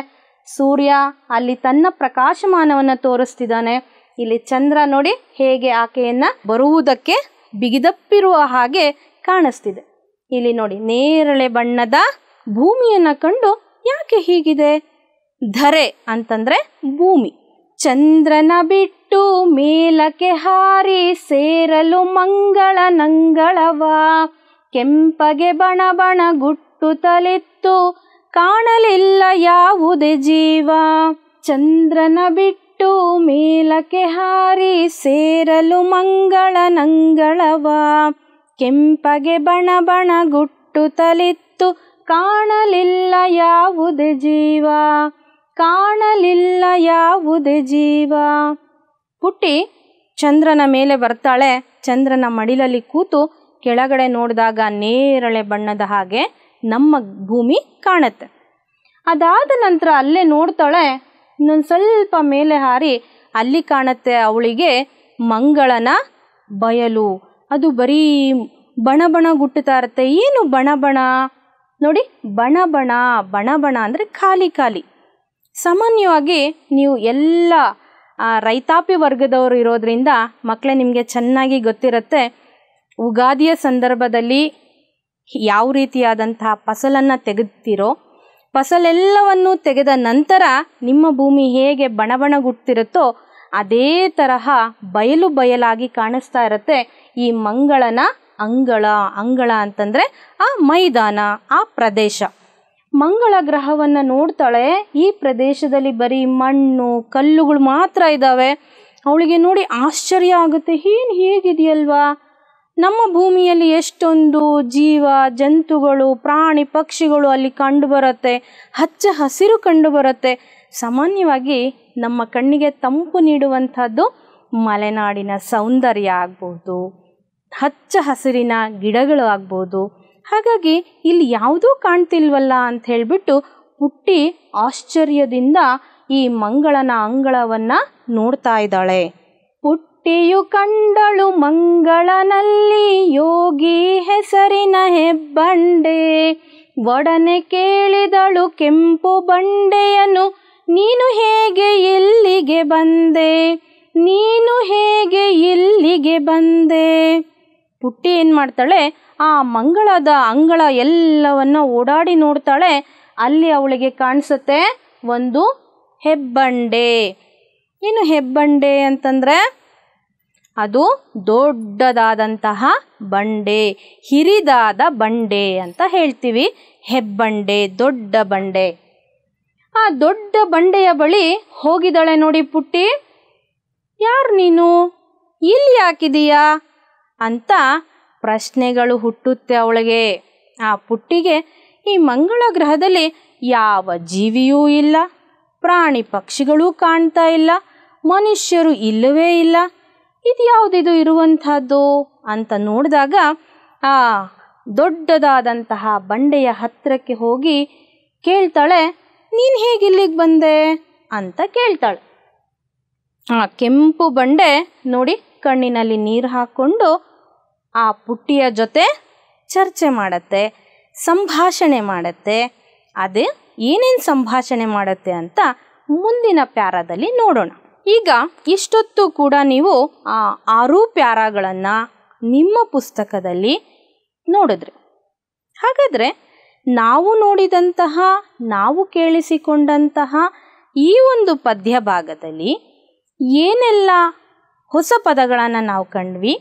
ಸೂರ್ಯ ಅಲ್ಲಿ ತನ್ನ ಪ್ರಕಾಶಮಾನವನ್ನು ತೋರಿಸ್ತಿದ್ದಾನೆ. ಇಲ್ಲಿ ಚಂದ್ರ ನೋಡಿ ಹೇಗೆ ಆಕೆಯನ್ನ ಬರುವುದಕ್ಕೆ ಬಿಗಿದಪ್ಪಿರುವ ಹಾಗೆ ಕಾಣಿಸ್ತಿದೆ. ಇಲ್ಲಿ ನೋಡಿ ನೇರಳೆ ಬಣ್ಣದ ಭೂಮಿಯನ್ನ ಕಂಡು ಯಾಕೆ ಹೀಗಿದೆ? ಧರೆ ಅಂತಂದ್ರೆ ಭೂಮಿ. ಚಂದ್ರನ ಬಿಟ್ಟು ಮೇಲಕ್ಕೆ ಹಾರಿ ಸೇರಲು ಮಂಗಳ ನಂಗಳವ, ಕೆಂಪಗೆ ಬಣ ಬಣ ಗುಟ್ಟುತ್ತಲಿತ್ತು ಕಾಣಲಿಲ್ಲ ಯಾವುದೇ ಜೀವ. ಚಂದ್ರನ ಬಿಟ್ಟು ಮೇಲಕ್ಕೆ ಹಾರಿ ಸೇರಲು ಮಂಗಳ ನಂಗಳವ, ಕೆಂಪಗೆ ಬಣ ಬಣ ಗುಟ್ಟುತ್ತಲಿತ್ತು ಕಾಣಲಿಲ್ಲ ಯಾವುದೇ ಜೀವ, ಕಾಣಲಿಲ್ಲ ಯಾವುದೇ ಜೀವ. ಪುಟ್ಟಿ ಚಂದ್ರನ ಮೇಲೆ ಬರ್ತಾಳೆ. ಚಂದ್ರನ ಮಡಿಲಲ್ಲಿ ಕೂತು ಕೆಳಗಡೆ ನೋಡಿದಾಗ ನೇರಳೆ ಬಣ್ಣದ ಹಾಗೆ ನಮ್ಮ ಭೂಮಿ ಕಾಣುತ್ತೆ. ಅದಾದ ನಂತರ ಅಲ್ಲೇ ನೋಡ್ತಾಳೆ, ಇನ್ನೊಂದು ಸ್ವಲ್ಪ ಮೇಲೆ ಹಾರಿ ಅಲ್ಲಿ ಕಾಣುತ್ತೆ ಅವಳಿಗೆ ಮಂಗಳನ ಬಯಲು. ಅದು ಬರೀ ಬಣ ಬಣ ಗುಟ್ಟುತ್ತಾ ಇರುತ್ತೆ. ಏನು ಬಣ ಬಣ ನೋಡಿ, ಬಣ ಬಣ ಬಣ ಬಣ ಅಂದರೆ ಖಾಲಿ ಖಾಲಿ. ಸಾಮಾನ್ಯವಾಗಿ ನೀವು ಎಲ್ಲ ರೈತಾಪಿ ವರ್ಗದವರು ಇರೋದ್ರಿಂದ ಮಕ್ಕಳೇ ನಿಮಗೆ ಚೆನ್ನಾಗಿ ಗೊತ್ತಿರುತ್ತೆ. ಉಗಾದಿಯ ಸಂದರ್ಭದಲ್ಲಿ ಯಾವ ರೀತಿಯಾದಂತಹ ಫಸಲನ್ನು ತೆಗೆದುತ್ತೀರೋ, ಫಸಲೆಲ್ಲವನ್ನು ತೆಗೆದ ನಂತರ ನಿಮ್ಮ ಭೂಮಿ ಹೇಗೆ ಬಣಬಣಗುಟ್ಟಿರುತ್ತೋ ಅದೇ ತರಹ ಬಯಲು ಬಯಲಾಗಿ ಕಾಣಿಸ್ತಾ ಇರುತ್ತೆ ಈ ಮಂಗಳನ ಅಂಗಳ. ಅಂಗಳ ಅಂತಂದರೆ ಆ ಮೈದಾನ, ಆ ಪ್ರದೇಶ. ಮಂಗಳ ಗ್ರಹವನ್ನು ನೋಡ್ತಾಳೆ. ಈ ಪ್ರದೇಶದಲ್ಲಿ ಬರೀ ಮಣ್ಣು ಕಲ್ಲುಗಳು ಮಾತ್ರ ಇದ್ದಾವೆ. ಅವಳಿಗೆ ನೋಡಿ ಆಶ್ಚರ್ಯ ಆಗುತ್ತೆ. ಏನು ಹೇಗಿದೆಯಲ್ವಾ, ನಮ್ಮ ಭೂಮಿಯಲ್ಲಿ ಎಷ್ಟೊಂದು ಜೀವ ಜಂತುಗಳು ಪ್ರಾಣಿ ಪಕ್ಷಿಗಳು ಅಲ್ಲಿ ಕಂಡುಬರುತ್ತೆ, ಹಚ್ಚ ಹಸಿರು ಕಂಡುಬರುತ್ತೆ. ಸಾಮಾನ್ಯವಾಗಿ ನಮ್ಮ ಕಣ್ಣಿಗೆ ತಂಪು ನೀಡುವಂಥದ್ದು ಮಲೆನಾಡಿನ ಸೌಂದರ್ಯ ಆಗ್ಬೋದು, ಹಚ್ಚ ಹಸಿರಿನ ಗಿಡಗಳು ಆಗ್ಬೋದು. ಹಾಗಾಗಿ ಇಲ್ಲಿ ಯಾವುದೂ ಕಾಣ್ತಿಲ್ವಲ್ಲ ಅಂತ ಹೇಳಿಬಿಟ್ಟು ಪುಟ್ಟಿ ಆಶ್ಚರ್ಯದಿಂದ ಈ ಮಂಗಳನ ಅಂಗಳವನ್ನು ನೋಡ್ತಾ ಇದ್ದಾಳೆ. ಪುಟ್ಟಿಯು ಕಂಡಳು ಮಂಗಳನಲ್ಲಿ ಯೋಗಿ ಹೆಸರಿನ ಹೆಬ್ಬಂಡೆ, ಒಡನೆ ಕೇಳಿದಳು ಕೆಂಪು ಬಂಡೆಯನ್ನು, ನೀನು ಹೇಗೆ ಇಲ್ಲಿಗೆ ಬಂದೆ, ನೀನು ಹೇಗೆ ಇಲ್ಲಿಗೆ ಬಂದೆ. ಪುಟ್ಟಿ ಏನು ಮಾಡ್ತಾಳೆ, ಆ ಮಂಗಳದ ಅಂಗಳ ಎಲ್ಲವನ್ನ ಓಡಾಡಿ ನೋಡ್ತಾಳೆ. ಅಲ್ಲಿ ಅವಳಿಗೆ ಕಾಣಿಸುತ್ತೆ ಒಂದು ಹೆಬ್ಬಂಡೆ. ಏನು ಹೆಬ್ಬಂಡೆ ಅಂತಂದರೆ ಅದು ದೊಡ್ಡದಾದಂತಹ ಬಂಡೆ, ಹಿರಿದಾದ ಬಂಡೆ ಅಂತ ಹೇಳ್ತೀವಿ. ಹೆಬ್ಬಂಡೆ, ದೊಡ್ಡ ಬಂಡೆ. ಆ ದೊಡ್ಡ ಬಂಡೆಯ ಬಳಿ ಹೋಗಿದ್ದಾಳೆ ನೋಡಿ ಪುಟ್ಟಿ. ಯಾರು ನೀನು, ಇಲ್ಲಿ ಯಾಕಿದೀಯಾ ಅಂತ ಪ್ರಶ್ನೆಗಳು ಹುಟ್ಟುತ್ತೆ ಅವಳಿಗೆ. ಆ ಪುಟ್ಟಿಗೆ ಈ ಮಂಗಳ ಗ್ರಹದಲ್ಲಿ ಯಾವ ಜೀವಿಯೂ ಇಲ್ಲ, ಪ್ರಾಣಿ ಪಕ್ಷಿಗಳೂ ಕಾಣ್ತಾ ಇಲ್ಲ, ಮನುಷ್ಯರು ಇಲ್ಲವೇ ಇಲ್ಲ, ಇದು ಯಾವುದಿದು ಇರುವಂಥದ್ದು ಅಂತ ನೋಡಿದಾಗ ಆ ದೊಡ್ಡದಾದಂತಹ ಬಂಡೆಯ ಹತ್ತಿರಕ್ಕೆ ಹೋಗಿ ಕೇಳ್ತಾಳೆ, ನೀನು ಹೇಗೆ ಇಲ್ಲಿಗೆ ಬಂದೆ ಅಂತ ಕೇಳ್ತಾಳೆ. ಆ ಕೆಂಪು ಬಂಡೆ ನೋಡಿ ಕಣ್ಣಿನಲ್ಲಿ ನೀರು ಹಾಕ್ಕೊಂಡು ಆ ಪುಟ್ಟಿಯ ಜೊತೆ ಚರ್ಚೆ ಮಾಡತ್ತೆ, ಸಂಭಾಷಣೆ ಮಾಡತ್ತೆ. ಅದೇ ಏನೇನು ಸಂಭಾಷಣೆ ಮಾಡುತ್ತೆ ಅಂತ ಮುಂದಿನ ಪ್ಯಾರಾದಲ್ಲಿ ನೋಡೋಣ. ಈಗ ಇಷ್ಟೊತ್ತು ಕೂಡ ನೀವು ಆ 6 ಪ್ಯಾರಾಗಳನ್ನು ನಿಮ್ಮ ಪುಸ್ತಕದಲ್ಲಿ ನೋಡಿದ್ರಿ. ಹಾಗಾದರೆ ನಾವು ನೋಡಿದಂತಹ, ನಾವು ಕೇಳಿಸಿಕೊಂಡಂತಹ ಈ ಒಂದು ಪದ್ಯ ಭಾಗದಲ್ಲಿ ಏನೆಲ್ಲ ಹೊಸ ಪದಗಳನ್ನು ನಾವು ಕಂಡ್ವಿ,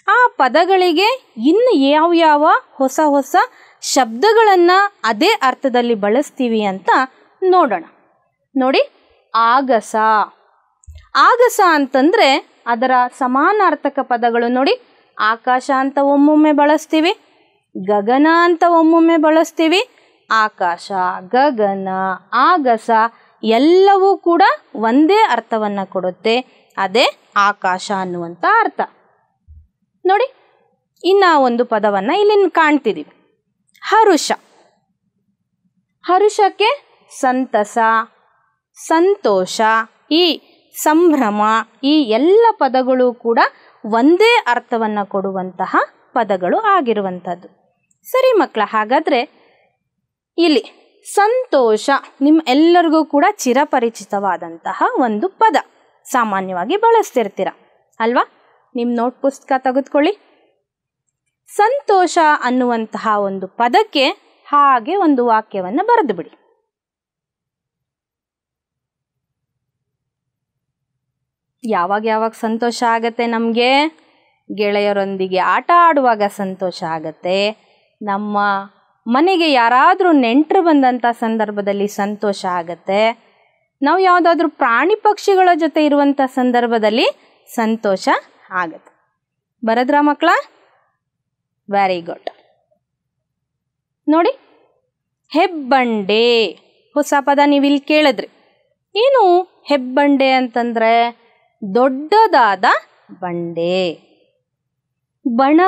ಆ ಪದಗಳಿಗೆ ಇನ್ನು ಯಾವ್ಯಾವ ಹೊಸ ಹೊಸ ಶಬ್ದಗಳನ್ನು ಅದೇ ಅರ್ಥದಲ್ಲಿ ಬಳಸ್ತೀವಿ ಅಂತ ನೋಡೋಣ. ನೋಡಿ, ಆಗಸ. ಆಗಸ ಅಂತಂದರೆ ಅದರ ಸಮಾನಾರ್ಥಕ ಪದಗಳು ನೋಡಿ. ಆಕಾಶ ಅಂತ ಒಮ್ಮೊಮ್ಮೆ ಬಳಸ್ತೀವಿ, ಗಗನ ಅಂತ ಒಮ್ಮೊಮ್ಮೆ ಬಳಸ್ತೀವಿ. ಆಕಾಶ, ಗಗನ, ಆಗಸ ಎಲ್ಲವೂ ಕೂಡ ಒಂದೇ ಅರ್ಥವನ್ನು ಕೊಡುತ್ತೆ. ಅದೇ ಆಕಾಶ ಅನ್ನುವಂಥ ಅರ್ಥ. ನೋಡಿ, ಇನ್ನು ಒಂದು ಪದವನ್ನು ಇಲ್ಲಿ ಕಾಣ್ತಿದ್ದೀವಿ, ಹರುಷ. ಹರುಷಕ್ಕೆ ಸಂತಸ, ಸಂತೋಷ. ಈ ಸಂಭ್ರಮ ಈ ಎಲ್ಲ ಪದಗಳು ಕೂಡ ಒಂದೇ ಅರ್ಥವನ್ನು ಕೊಡುವಂತಹ ಪದಗಳು ಆಗಿರುವಂಥದ್ದು. ಸರಿ ಮಕ್ಕಳ, ಹಾಗಾದರೆ ಇಲ್ಲಿ ಸಂತೋಷ ನಿಮ್ಮ ಎಲ್ಲರಿಗೂ ಕೂಡ ಚಿರಪರಿಚಿತವಾದಂತಹ ಒಂದು ಪದ, ಸಾಮಾನ್ಯವಾಗಿ ಬಳಸ್ತಿರ್ತೀರ ಅಲ್ವಾ? ನಿಮ್ಮ ನೋಟ್ ಪುಸ್ತಕ ತೆಗೆದುಕೊಳ್ಳಿ. ಸಂತೋಷ ಅನ್ನುವಂತಹ ಒಂದು ಪದಕ್ಕೆ ಹಾಗೆ ಒಂದು ವಾಕ್ಯವನ್ನು ಬರೆದು ಬಿಡಿ. ಯಾವಾಗ ಸಂತೋಷ ಆಗತ್ತೆ ನಮಗೆ? ಗೆಳೆಯರೊಂದಿಗೆ ಆಟ ಆಡುವಾಗ ಸಂತೋಷ ಆಗತ್ತೆ. ನಮ್ಮ ಮನೆಗೆ ಯಾರಾದರೂ ನೆಂಟರು ಬಂದಂಥ ಸಂದರ್ಭದಲ್ಲಿ ಸಂತೋಷ ಆಗತ್ತೆ. ನಾವು ಯಾವುದಾದ್ರೂ ಪ್ರಾಣಿ ಪಕ್ಷಿಗಳ ಜೊತೆ ಇರುವಂಥ ಸಂದರ್ಭದಲ್ಲಿ ಸಂತೋಷ ಆಗತ್ತೆ. ಬರದ್ರಾ ಮಕ್ಕಳ? Very good. ನೋಡಿ, ಹೆಬ್ಬಂಡೆ ಹೊಸ ಪದ ನೀವಿಲ್ಲಿ ಕೇಳಿದ್ರಿ. ಏನು ಹೆಬ್ಬಂಡೆ ಅಂತಂದರೆ? ದೊಡ್ಡದಾದ ಬಂಡೆ. ಬಣ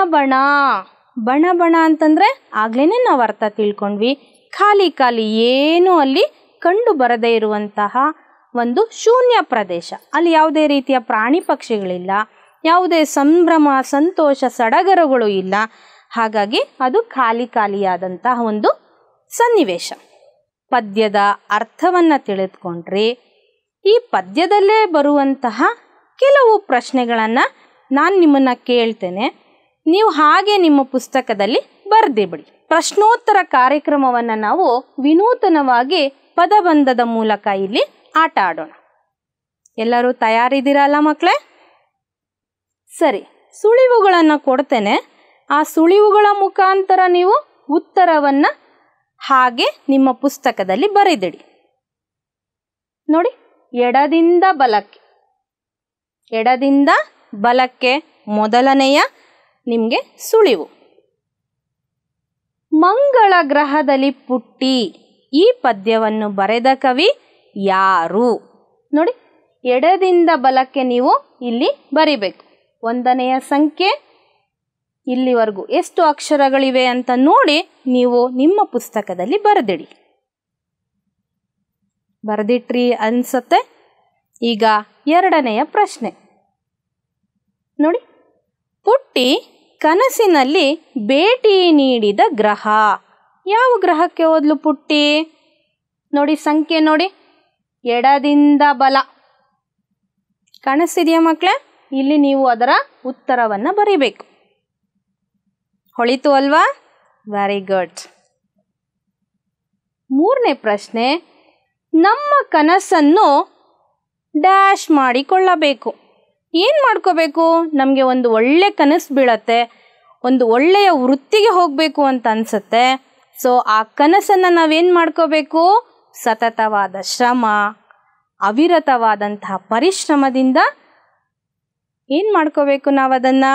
ಬಣ ಅಂತಂದರೆ ಆಗ್ಲೇ ನಾವು ಅರ್ಥ ತಿಳ್ಕೊಂಡ್ವಿ, ಖಾಲಿ ಏನು ಅಲ್ಲಿ ಕಂಡು ಬರದೇ ಇರುವಂತಹ ಒಂದು ಶೂನ್ಯ ಪ್ರದೇಶ. ಅಲ್ಲಿ ಯಾವುದೇ ರೀತಿಯ ಪ್ರಾಣಿ ಪಕ್ಷಿಗಳಿಲ್ಲ, ಯಾವುದೇ ಸಂಭ್ರಮ ಸಂತೋಷ ಸಡಗರಗಳು ಇಲ್ಲ. ಹಾಗಾಗಿ ಅದು ಖಾಲಿಯಾದಂತಹ ಒಂದು ಸನ್ನಿವೇಶ. ಪದ್ಯದ ಅರ್ಥವನ್ನು ತಿಳಿದುಕೊಂಡ್ರಿ. ಈ ಪದ್ಯದಲ್ಲೇ ಬರುವಂತಹ ಕೆಲವು ಪ್ರಶ್ನೆಗಳನ್ನು ನಾನು ನಿಮ್ಮನ್ನು ಕೇಳ್ತೇನೆ, ನೀವು ಹಾಗೆ ನಿಮ್ಮ ಪುಸ್ತಕದಲ್ಲಿ ಬರೆದೇ ಬಿಡಿ. ಪ್ರಶ್ನೋತ್ತರ ಕಾರ್ಯಕ್ರಮವನ್ನು ನಾವು ವಿನೂತನವಾಗಿ ಪದಬಂಧದ ಮೂಲಕ ಇಲ್ಲಿ ಆಟ ಆಡೋಣ. ಎಲ್ಲರೂ ತಯಾರಿದ್ದೀರಲ್ಲ ಮಕ್ಕಳೇ? ಸರಿ, ಸುಳಿವುಗಳನ್ನು ಕೊಡ್ತೇನೆ. ಆ ಸುಳಿವುಗಳ ಮುಖಾಂತರ ನೀವು ಉತ್ತರವನ್ನು ಹಾಗೆ ನಿಮ್ಮ ಪುಸ್ತಕದಲ್ಲಿ ಬರೆದಿಡಿ. ನೋಡಿ, ಎಡದಿಂದ ಬಲಕ್ಕೆ ಮೊದಲನೆಯ ನಿಮಗೆ ಸುಳಿವು. ಮಂಗಳ ಗ್ರಹದಲ್ಲಿ ಪುಟ್ಟಿ ಈ ಪದ್ಯವನ್ನು ಬರೆದ ಕವಿ ಯಾರು? ನೋಡಿ, ಎಡದಿಂದ ಬಲಕ್ಕೆ ನೀವು ಇಲ್ಲಿ ಬರಿಬೇಕು. ಒಂದನೆಯ ಸಂಖ್ಯೆ ಇಲ್ಲಿವರೆಗೂ ಎಷ್ಟು ಅಕ್ಷರಗಳಿವೆ ಅಂತ ನೋಡಿ ನೀವು ನಿಮ್ಮ ಪುಸ್ತಕದಲ್ಲಿ ಬರೆದಿಡಿ. ಬರೆದಿಟ್ರಿ ಅನ್ಸತ್ತೆ. ಈಗ ಎರಡನೆಯ ಪ್ರಶ್ನೆ ನೋಡಿ, ಪುಟ್ಟಿ ಕನಸಿನಲ್ಲಿ ಭೇಟಿ ನೀಡಿದ ಗ್ರಹ ಯಾವ ಗ್ರಹಕ್ಕೆ ಹೋದ್ಲು ಪುಟ್ಟಿ? ನೋಡಿ, ಸಂಖ್ಯೆ ನೋಡಿ, ಎಡದಿಂದ ಬಲ ಕಾಣಿಸ್ತಿದೆಯಾ ಮಕ್ಕಳೇ? ಇಲ್ಲಿ ನೀವು ಅದರ ಉತ್ತರವನ್ನು ಬರೀಬೇಕು. ಹೊಳಿತು ಅಲ್ವಾ? Very good. ಮೂರನೇ ಪ್ರಶ್ನೆ, ನಮ್ಮ ಕನಸನ್ನು ಡ್ಯಾಶ್ ಮಾಡಿಕೊಳ್ಳಬೇಕು. ಏನು ಮಾಡ್ಕೋಬೇಕು? ನಮಗೆ ಒಂದು ಒಳ್ಳೆ ಕನಸು ಬೀಳತ್ತೆ, ಒಂದು ಒಳ್ಳೆಯ ವೃತ್ತಿಗೆ ಹೋಗಬೇಕು ಅಂತ ಅನಿಸುತ್ತೆ. ಸೊ ಆ ಕನಸನ್ನು ನಾವೇನು ಮಾಡ್ಕೋಬೇಕು? ಸತತವಾದ ಶ್ರಮ, ಅವಿರತವಾದಂತಹ ಪರಿಶ್ರಮದಿಂದ ಏನು ಮಾಡ್ಕೋಬೇಕು ನಾವು ಅದನ್ನು?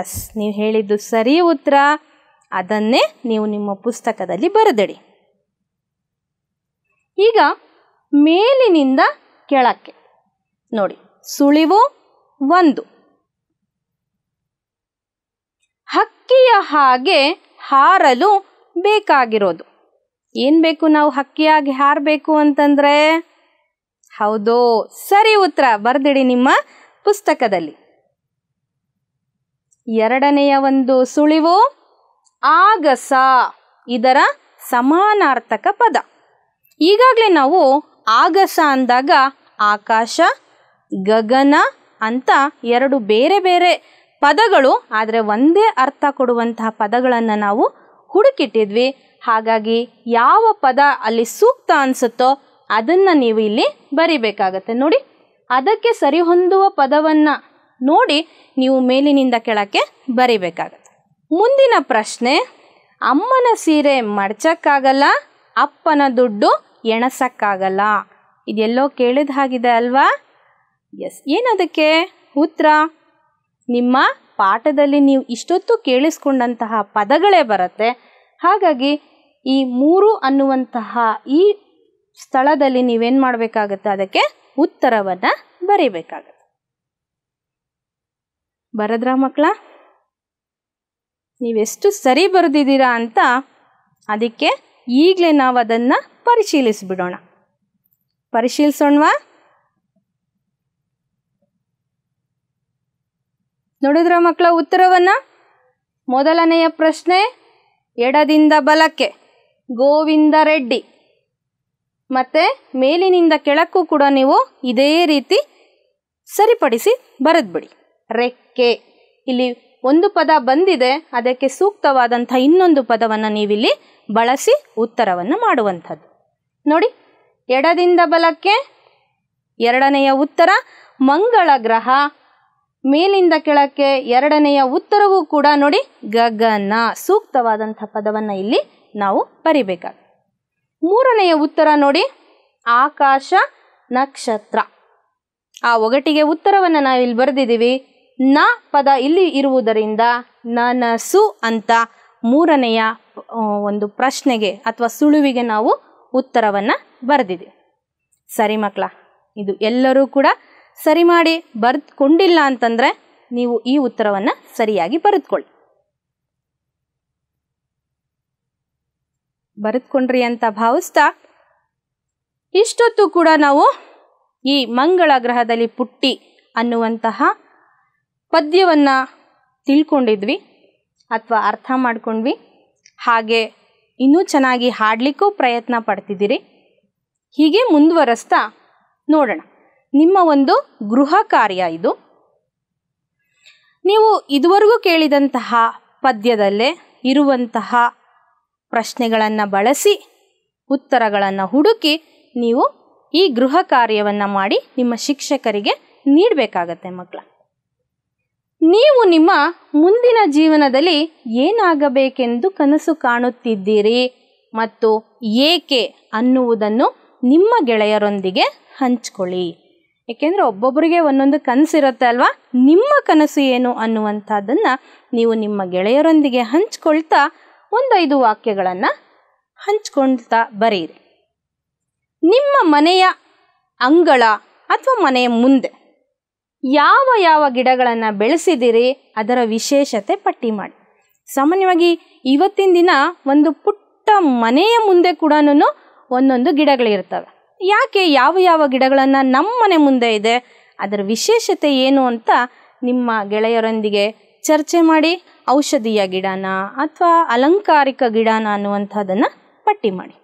ಎಸ್, ನೀವು ಹೇಳಿದ್ದು ಸರಿ ಉತ್ತರ. ಅದನ್ನೇ ನೀವು ನಿಮ್ಮ ಪುಸ್ತಕದಲ್ಲಿ ಬರೆದಿಡಿ. ಈಗ ಮೇಲಿನಿಂದ ಕೆಳಕ್ಕೆ ನೋಡಿ, ಸುಳಿವು 1, ಹಕ್ಕಿಯ ಹಾಗೆ ಹಾರಲು ಬೇಕಾಗಿರೋದು. ಏನು ಬೇಕು? ನಾವು ಹಕ್ಕಿಯಾಗಿ ಹಾರಬೇಕು ಅಂತಂದರೆ? ಹೌದು, ಸರಿ ಉತ್ತರ. ಬರೆದಿಡಿ ನಿಮ್ಮ ಪುಸ್ತಕದಲ್ಲಿ. ಎರಡನೆಯ ಒಂದು ಸುಳಿವು ಆಗಸ, ಇದರ ಸಮಾನಾರ್ಥಕ ಪದ. ಈಗಾಗಲೇ ನಾವು ಆಗಸ ಅಂದಾಗ ಆಕಾಶ, ಗಗನ ಅಂತ ಎರಡು ಬೇರೆ ಬೇರೆ ಪದಗಳು, ಆದರೆ ಒಂದೇ ಅರ್ಥ ಕೊಡುವಂತಹ ಪದಗಳನ್ನು ನಾವು ಹುಡುಕಿಟ್ಟಿದ್ವಿ. ಹಾಗಾಗಿ ಯಾವ ಪದ ಅಲ್ಲಿ ಸೂಕ್ತ ಅನಿಸುತ್ತೋ ಅದನ್ನು ನೀವು ಇಲ್ಲಿ ಬರಿಬೇಕಾಗತ್ತೆ. ನೋಡಿ, ಅದಕ್ಕೆ ಸರಿಹೊಂದುವ ಪದವನ್ನು ನೋಡಿ ನೀವು ಮೇಲಿನಿಂದ ಕೆಳಕ್ಕೆ ಬರಿಬೇಕಾಗತ್ತೆ. ಮುಂದಿನ ಪ್ರಶ್ನೆ, ಅಮ್ಮನ ಸೀರೆ ಮಡ್ಚಕ್ಕಾಗಲ್ಲ, ಅಪ್ಪನ ದುಡ್ಡು ಎಣಸಕ್ಕಾಗಲ್ಲ. ಇದೆಲ್ಲೋ ಕೇಳಿದ ಹಾಗಿದೆ ಅಲ್ವಾ? ಎಸ್, ಏನದಕ್ಕೆ ಉತ್ತರ? ನಿಮ್ಮ ಪಾಠದಲ್ಲಿ ನೀವು ಇಷ್ಟೊತ್ತು ಕೇಳಿಸ್ಕೊಂಡಂತಹ ಪದಗಳೇ ಬರುತ್ತೆ. ಹಾಗಾಗಿ ಈ 3 ಅನ್ನುವಂತಹ ಈ ಸ್ಥಳದಲ್ಲಿ ನೀವೇನು ಮಾಡಬೇಕಾಗತ್ತೆ? ಅದಕ್ಕೆ ಉತ್ತರವನ್ನು ಬರೀಬೇಕಾಗತ್ತೆ. ಬರದ್ರಾ ಮಕ್ಕಳ? ನೀವೆಷ್ಟು ಸರಿ ಬರೆದಿದ್ದೀರಾ ಅಂತ ಅದಕ್ಕೆ ಈಗಲೇ ನಾವು ಅದನ್ನು ಪರಿಶೀಲಿಸ್ಬಿಡೋಣ. ಪರಿಶೀಲಿಸೋಣವಾ? ನೋಡಿದ್ರ ಮಕ್ಕಳ ಉತ್ತರವನ್ನು? ಮೊದಲನೆಯ ಪ್ರಶ್ನೆ ಎಡದಿಂದ ಬಲಕ್ಕೆ ಗೋವಿಂದ ರೆಡ್ಡಿ. ಮತ್ತು ಮೇಲಿನಿಂದ ಕೆಳಕ್ಕೂ ಕೂಡ ನೀವು ಇದೇ ರೀತಿ ಸರಿಪಡಿಸಿ ಬರೆದ್ಬಿಡಿ. ರೆಕ್ಕೆ, ಇಲ್ಲಿ ಒಂದು ಪದ ಬಂದಿದೆ, ಅದಕ್ಕೆ ಸೂಕ್ತವಾದಂಥ ಇನ್ನೊಂದು ಪದವನ್ನು ನೀವಿಲ್ಲಿ ಬಳಸಿ ಉತ್ತರವನ್ನು ಮಾಡುವಂಥದ್ದು. ನೋಡಿ, ಎಡದಿಂದ ಬಲಕ್ಕೆ ಎರಡನೆಯ ಉತ್ತರ ಮಂಗಳ ಗ್ರಹ, ಮೇಲಿಂದ ಕೆಳಕ್ಕೆ ಎರಡನೆಯ ಉತ್ತರವೂ ಕೂಡ ನೋಡಿ ಗಗನ, ಸೂಕ್ತವಾದಂಥ ಪದವನ್ನು ಇಲ್ಲಿ ನಾವು ಬರಿಬೇಕಾಗುತ್ತೆ. ಮೂರನೆಯ ಉತ್ತರ ನೋಡಿ ಆಕಾಶ ನಕ್ಷತ್ರ. ಆ ಒಗಟಿಗೆ ಉತ್ತರವನ್ನು ನಾವು ಇಲ್ಲಿ ಬರೆದಿದ್ದೀವಿ. ನ ಪದ ಇಲ್ಲಿ ಇರುವುದರಿಂದ ನನಸು ಅಂತ ಮೂರನೆಯ ಒಂದು ಪ್ರಶ್ನೆಗೆ ಅಥವಾ ಸುಳುವಿಗೆ ನಾವು ಉತ್ತರವನ್ನು ಬರೆದಿದ್ದೀವಿ. ಸರಿ ಮಕ್ಕಳ, ಇದು ಎಲ್ಲರೂ ಕೂಡ ಸರಿ ಮಾಡಿ ಬರೆದುಕೊಂಡಿಲ್ಲ ಅಂತಂದರೆ ನೀವು ಈ ಉತ್ತರವನ್ನು ಸರಿಯಾಗಿ ಬರೆದುಕೊಳ್ಳಿ. ಬರೆದುಕೊಂಡ್ರಿ ಅಂತ ಭಾವಿಸ್ತಾ ಇಷ್ಟೊತ್ತು ಕೂಡ ನಾವು ಈ ಮಂಗಳ ಗ್ರಹದಲ್ಲಿ ಪುಟ್ಟಿ ಅನ್ನುವಂತಹ ಪದ್ಯವನ್ನು ತಿಳ್ಕೊಂಡಿದ್ವಿ ಅಥವಾ ಅರ್ಥ ಮಾಡ್ಕೊಂಡ್ವಿ. ಹಾಗೆ ಇನ್ನೂ ಚೆನ್ನಾಗಿ ಹಾಡಲಿಕ್ಕೂ ಪ್ರಯತ್ನ ಪಡ್ತಿದ್ದೀರಿ. ಹೀಗೆ ಮುಂದುವರಿಸ್ತಾ ನೋಡೋಣ. ನಿಮ್ಮ ಒಂದು ಗೃಹ ಕಾರ್ಯ ಇದು. ನೀವು ಇದುವರೆಗೂ ಕೇಳಿದಂತಹ ಪದ್ಯದಲ್ಲೇ ಇರುವಂತಹ ಪ್ರಶ್ನೆಗಳನ್ನು ಬಳಸಿ ಉತ್ತರಗಳನ್ನು ಹುಡುಕಿ ನೀವು ಈ ಗೃಹ ಕಾರ್ಯವನ್ನು ಮಾಡಿ ನಿಮ್ಮ ಶಿಕ್ಷಕರಿಗೆ ನೀಡಬೇಕಾಗತ್ತೆ ಮಕ್ಕಳ. ನೀವು ನಿಮ್ಮ ಮುಂದಿನ ಜೀವನದಲ್ಲಿ ಏನಾಗಬೇಕೆಂದು ಕನಸು ಕಾಣುತ್ತಿದ್ದೀರಿ ಮತ್ತು ಏಕೆ ಅನ್ನುವುದನ್ನು ನಿಮ್ಮ ಗೆಳೆಯರೊಂದಿಗೆ ಹಂಚ್ಕೊಳ್ಳಿ. ಏಕೆಂದರೆ ಒಬ್ಬೊಬ್ಬರಿಗೆ ಒಂದೊಂದು ಕನಸಿರುತ್ತೆ ಅಲ್ವಾ. ನಿಮ್ಮ ಕನಸು ಏನು ಅನ್ನುವಂಥದ್ದನ್ನು ನೀವು ನಿಮ್ಮ ಗೆಳೆಯರೊಂದಿಗೆ ಹಂಚ್ಕೊಳ್ತಾ 1-5 ವಾಕ್ಯಗಳನ್ನು ಹಂಚ್ಕೊಳ್ತಾ ಬರೀರಿ. ನಿಮ್ಮ ಮನೆಯ ಅಂಗಳ ಅಥವಾ ಮನೆಯ ಮುಂದೆ ಯಾವ ಯಾವ ಗಿಡಗಳನ್ನು ಬೆಳೆಸಿದಿರಿ ಅದರ ವಿಶೇಷತೆ ಪಟ್ಟಿ ಮಾಡಿ. ಸಾಮಾನ್ಯವಾಗಿ ಇವತ್ತಿನ ದಿನ ಒಂದು ಪುಟ್ಟ ಮನೆಯ ಮುಂದೆ ಕೂಡ ಒಂದೊಂದು ಗಿಡಗಳಿರ್ತವೆ. ಯಾಕೆ, ಯಾವ ಯಾವ ಗಿಡಗಳನ್ನು ನಮ್ಮ ಮನೆ ಮುಂದೆ ಇದೆ, ಅದರ ವಿಶೇಷತೆ ಏನು ಅಂತ ನಿಮ್ಮ ಗೆಳೆಯರೊಂದಿಗೆ ಚರ್ಚೆ ಮಾಡಿ ಔಷಧೀಯ ಗಿಡನ ಅಥವಾ ಅಲಂಕಾರಿಕ ಗಿಡನ ಅನ್ನುವಂಥದ್ದನ್ನು ಪಟ್ಟಿ ಮಾಡಿ.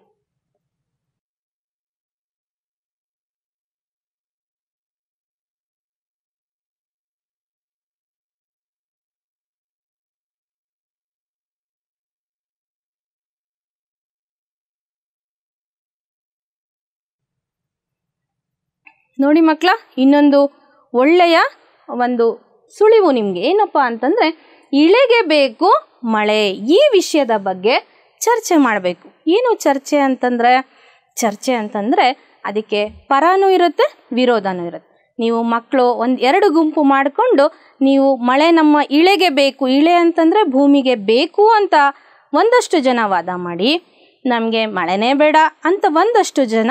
ನೋಡಿ ಮಕ್ಕಳ, ಇನ್ನೊಂದು ಒಳ್ಳೆಯ ಒಂದು ಸುಳಿವು ನಿಮಗೆ ಏನಪ್ಪ ಅಂತಂದರೆ, ಇಳೆಗೆ ಬೇಕು ಮಳೆ ಈ ವಿಷಯದ ಬಗ್ಗೆ ಚರ್ಚೆ ಮಾಡಬೇಕು. ಏನು ಚರ್ಚೆ ಅಂತಂದರೆ ಅದಕ್ಕೆ ಪರನೂ ಇರುತ್ತೆ, ವಿರೋಧನೂ ಇರುತ್ತೆ. ನೀವು ಮಕ್ಕಳು 1-2 ಗುಂಪು ಮಾಡಿಕೊಂಡು ನೀವು ಮಳೆ ನಮ್ಮ ಇಳೆಗೆ ಬೇಕು, ಇಳೆ ಅಂತಂದರೆ ಭೂಮಿಗೆ ಬೇಕು ಅಂತ ಒಂದಷ್ಟು ಜನ ವಾದ ಮಾಡಿ, ನಮಗೆ ಮಳೆನೇ ಬೇಡ ಅಂತ ಒಂದಷ್ಟು ಜನ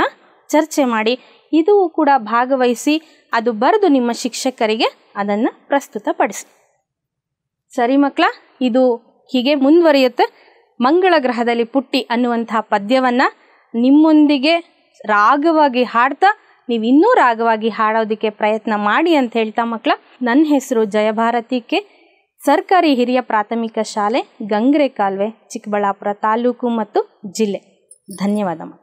ಚರ್ಚೆ ಮಾಡಿ, ಇದು ಕೂಡ ಭಾಗವಹಿಸಿ ಅದು ಬರೆದು ನಿಮ್ಮ ಶಿಕ್ಷಕರಿಗೆ ಅದನ್ನು ಪ್ರಸ್ತುತಪಡಿಸಿ. ಸರಿ ಮಕ್ಕಳ, ಇದು ಹೀಗೆ ಮುಂದುವರಿಯುತ್ತೆ. ಮಂಗಳ ಗ್ರಹದಲ್ಲಿ ಪುಟ್ಟಿ ಅನ್ನುವಂತಹ ಪದ್ಯವನ್ನು ನಿಮ್ಮೊಂದಿಗೆ ರಾಗವಾಗಿ ಹಾಡ್ತಾ ನೀವು ಇನ್ನೂ ರಾಗವಾಗಿ ಹಾಡೋದಕ್ಕೆ ಪ್ರಯತ್ನ ಮಾಡಿ ಅಂತ ಹೇಳ್ತಾ ಮಕ್ಕಳ, ನನ್ನ ಹೆಸರು ಜಯಭಾರತಿ ಕೆ, ಸರ್ಕಾರಿ ಹಿರಿಯ ಪ್ರಾಥಮಿಕ ಶಾಲೆ ಗಂಗ್ರೆ ಕಾಲುವೆ, ಚಿಕ್ಕಬಳ್ಳಾಪುರ ತಾಲೂಕು ಮತ್ತು ಜಿಲ್ಲೆ. ಧನ್ಯವಾದ ಮಕ್ಕಳ.